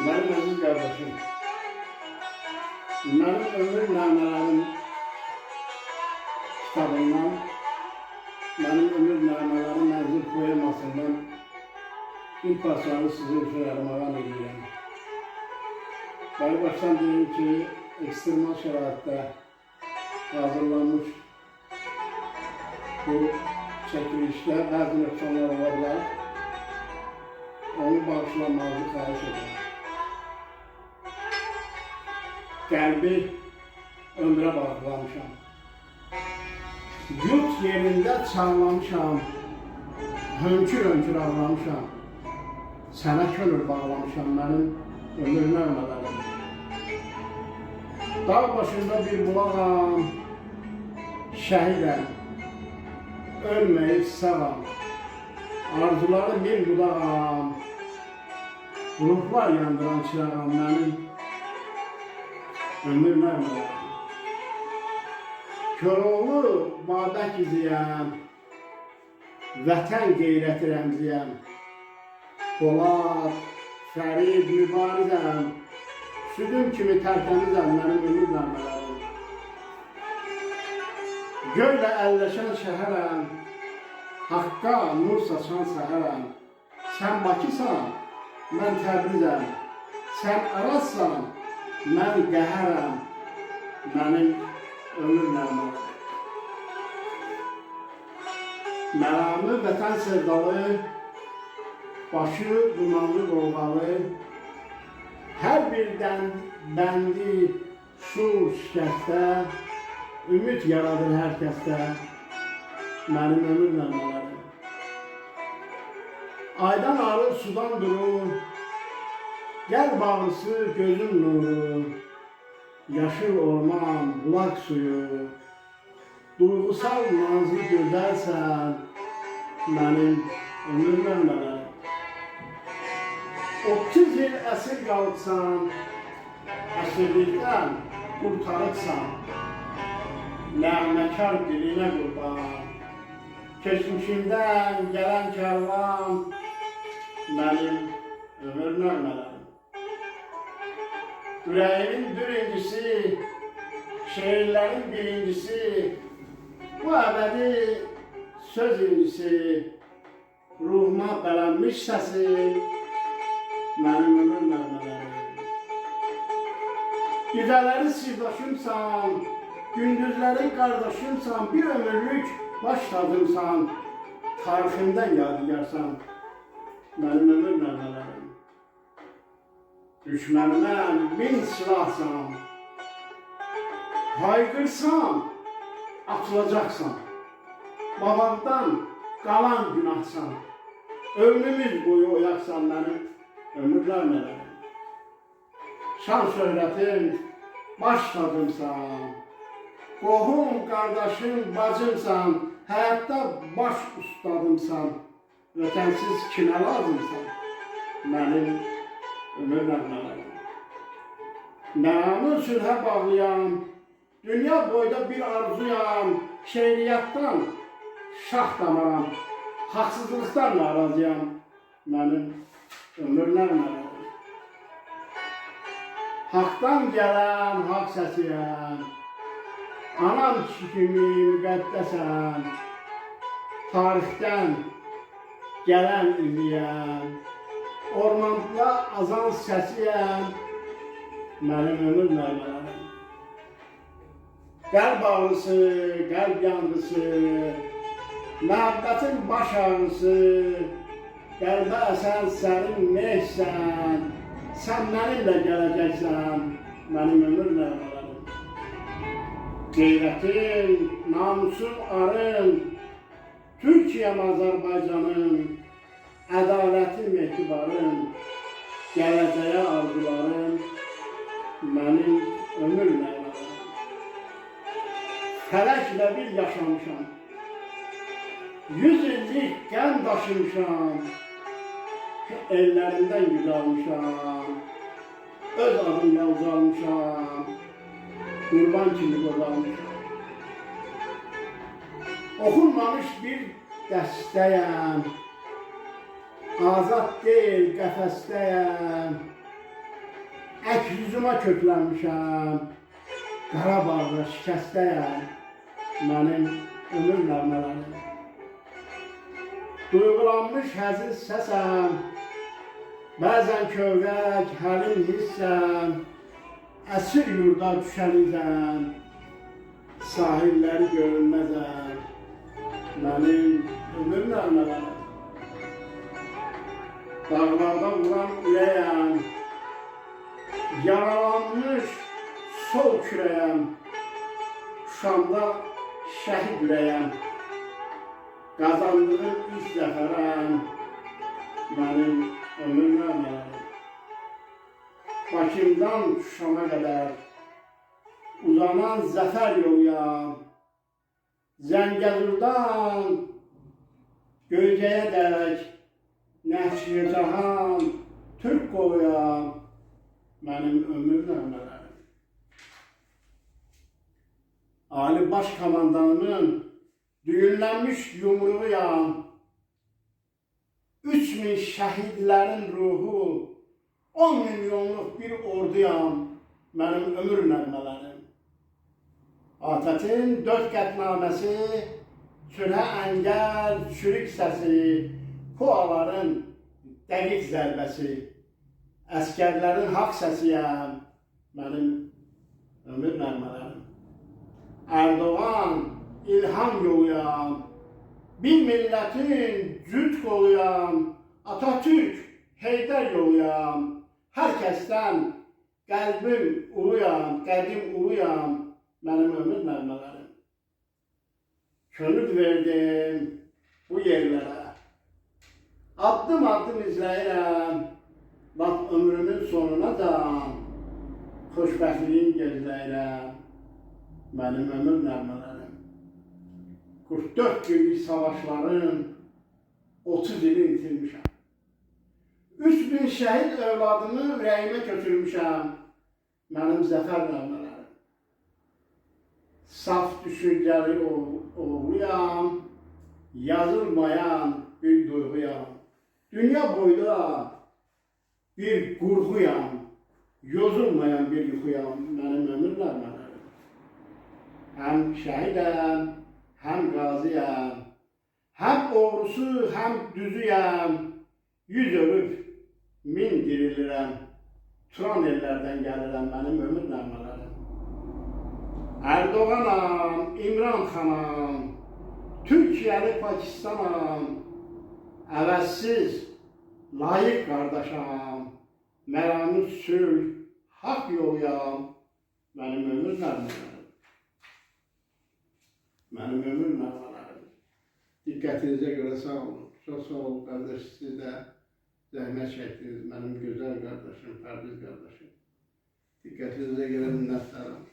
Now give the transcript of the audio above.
Benim aziz kardeşim, benim ömür namelerim kitabından, benim ömür namelerim mevzu poemasından bir parçanı sizin için yaramadan ediyorum. Ben baştan diyeyim ki, ekstrem şəraitte hazırlanmış bu çekilişte bazı nöqsanlar ola onu bağışlamanızı xahiş ederim. Qəlbi ömrə bağlamışam. Yurt yerində çağlamışam, hönkür-hönkür ağlamışam. Sənə könül bağlamışam mənim ömür nəğmələrim. Dağ başında bir bulağam, şəhidəm, ölməyib sağam. Arzuları bir budağam, ruhlar yandıran çırağam mənim ömür nəğmələrim. Köroğlu Babək iziyəm, vətən qeyrəti rəmziyəm. Polad, Fərid, mübarizəm, südüm kimi tərtəmizəm mənim ömür nəğmələrim. Göylə əlləşən şəhərəm, haqqa nur saçan səhərəm. Sən Bakısan, mən Təbrizəm. Sən Arazsan, mən qəhərəm. Mənim ömür nəğmələrim. Məramı vətən sevdalı, başı dumanlı qolğalı, hər birdən bəndi şur şikəstə, ümid yaradır hər kəsdə, mənim ömür nəğmələrim. Aydan arı sudan durur, qəlb ağrısı gözün nuru, yaşıl orman, bulaq suyu, duygusal nazlı gözəlsən, mənim ömür nəğmələrim. 30 il əsir qalıbsan, əsirlikdən qurtarıbsan, nəğməkar dilinə qurban, keçmişimdən gələn kərvan, mənim ömür nəğmələrim. Ürəyimin birincisi, şeirlərin birincisi, bu əbədi söz incisi, ruhuma bələnmiş səsi, mənim ömür nəğmələrim. Gecələri sirdaşımsan, gündüzləri qardaşımsan, bir ömürlük baş tacımsan, tariximdən yadigarsan, mənim ömür nəğmələrim. Düşmənimə min silahsan, hayqırsan, atılacaqsan, babamdan qalan günahsan, ömrümüz boyu oyaqsan mənim ömür nəğmələrim. Şan şöhrətim, baş tacımsan, qohum, qardaşım, bacımsan, həyatda baş ustadımsan, vətənsiz kimə lazımsan, mənim ömür nəğmələrim. Mənamı sülhə bağlayan, dünya boyda bir arzuyam, şeiriyyatdan şah damaram, haqsızlıqdan narazıyam, mənim ömür nəğmələrim. Haqdan gələn haqq səsiyəm, anam kimi müqəddəsən, tarixdən gələn iziyəm, ormanda azan səsiyəm, mənim ömür nəğmələrim. Qəlb ağrısı, qəlb yanğısı, məhəbbətin baş ağrısı, qəlbə əsən sərin neysən, sən mənimlə gələcəksən, mənim ömür nəğmələrim. Qeyrətin, namusun arın, Türkiyəm Azərbaycanın, ədalətim etibarım, gələcəyə arzularım, mənim ömür nəğmələrim. Fələklə bir yaşamışam, 100 illik qəm daşımışam, ellərindən güc almışam, öz adımla uzalmışam, qurban kimi qozalmışam. Oxunmamış bir dəstəyəm, azad deyil qəfəsdəyəm, Ək yüzüma köklənmişəm, Qarabağda şikəstəyəm, mənim ömür nəğmələrim. Duyğulanmış həziz səsəm, bəzən kövrək, həlim hissəm, əsir yurda düşənizəm, sahilləri görünməzəm, mənim ömür nəğmələrim. Dağlarda vuran ürəyəm, yaralanmış sol kürəyəm, Şamda şəhid ürəyəm, qazandığım ilk zəfərəm, mənim ömür nəğmələrim. Bakımdan Şama qədər uzanan zəfər yoluyam, Zəngəzurdan Göycəyə dək Nəhşi Cahan Türk qoluyam, mənim ömür nəğmələrim. Ali Baş Komandanının düyünlənmiş yumruğuyam, 3000 şəhidlərin ruhu, 10 milyonluq bir orduyam, mənim ömür nəğmələrim. ATƏT-in 4 qətnaməsi, sülhə əngəl, çürük səsi, Puaların dəqiq zərbəsi, əskərlərin haqq səsiyəm, mənim ömür nəğmələrim. Erdoğan ilham yoluyam, bir millətin cüt qoluyam, Atatürk Heydər yoluyam, hər kəsdən qəlbim uluyam, qədim uluyam, mənim ömür nəğmələrim. Könül verdim bu yerlərə, addım addım izləyirəm, lap ömrümün sonuna da xoşbəxtliyin gözləyirəm, mənim ömür nəğmələrim. 44 günlük savaşların 30 ili itirmişəm. 3000 şəhid övladını ürəyimə köçürmüşəm, mənim zəfər nəğmələrim. Saf düşüncəli oğluyam, yazılmayan bir duyğuyam. Dünya boyda bir qurğuyam, yozulmayan bir yuxuyam, mənim ömür nəğmələrim. Həm şəhidəm, həm qazıyam, həm oğrusu, həm düzüyəm, 100 ölüb, 1000 dirilirəm, Turan ellərdən gəlirəm, mənim ömür nəğmələrim. Erdoğanam, İmran xanam, Türkiyəli Pakistanam, əvəzsiz, layiq qardaşam, məramı sülh, haqq yoluyam, mənim ömür nəğmələrim. Mənim ömür nəğmələrim. Diqqətinizə görə sağ olun. Çox sağ olun qardaş, siz də zəhmət çəkdiniz, mənim gözəl qardaşım, Pərviz qardaşım. Diqqətinizə görə minnətdaram.